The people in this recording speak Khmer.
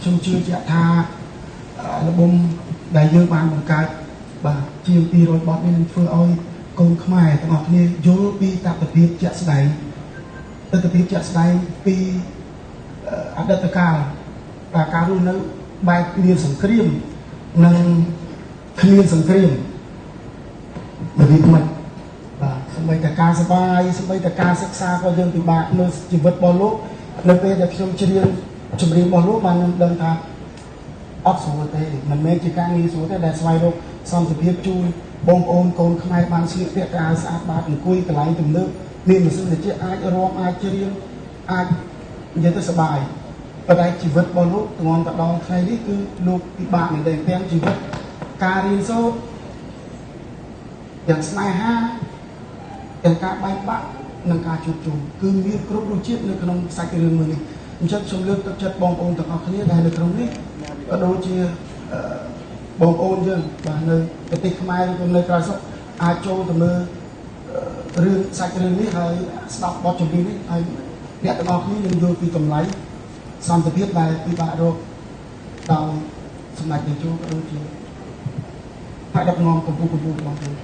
ខ្ញុំជឿជាក់ថារបបដែលយើងបានបង្កើតបាទជាង200បទនេះនឹងធ្វើឲ្យកូនខ្មែរទាំងអស់គ្នាយល់ពីតថភាពជាក់ស្ដែងពីអតីតកាលបាទការរស់នៅបែបមានសង្គ្រាមនិងគ្មានសង្គ្រាមរបៀបមិនបាទសម្បីតែការសបាយសម្បីតែការសិក្សាក៏យើងពិបាកមើលជីវិតរបស់លោកនៅពេលដែលខ្ញុំច្រៀងចម្រៀងរបស់លោកបានខ្ញុំដឹងថាអត់ស្រួលទេមិនមែនជាការងារស្រួលទេដែលស្វែងរកសន្តិភាពជូនបងប្អូនកូនខ្មែរបានស្លៀកពាក់កៅអៅស្អាតបាតអង្គុយកន្លែងទំនើបមានម៉ាស៊ីនត្រជាក់អាចរាំអាចច្រៀងអាចនិយាយទៅសប្បាយប៉ុន្តែជីវិតរបស់លោកធ្ងន់ទៅដល់ថ្ងៃនេះគឺលោកពិបាកមែនទែនទាំងជីវិតការរៀនសូត្រទាំងស្នេហាទាំងការបែកបាក់និងការជួបជុំគឺមានគ្រប់រសជាតិនៅក្នុងសាច់រឿងមួយនេះអញ្ចឹងខ្ញុំលើកទឹកចិត្តបងប្អូនទាំងអស់គ្នាដែលនៅក្នុងនេះក៏ដូចជាបងប្អូនយើងបាទនៅប្រទេសខ្មែរឬនៅក្រៅស្រុកអាចចូលទៅមើលរឿងសាច់រឿងនេះហើយស្ដាប់បទចម្រៀងនេះហើយអ្នកទាំងអស់គ្នានឹងយល់ពីតម្លៃសន្តិភាពដែលពិបាករកដោយសម្ដេចតេជោក៏ដូចជាបដិបត្តិកម្ពុជារបស់ខ្លួន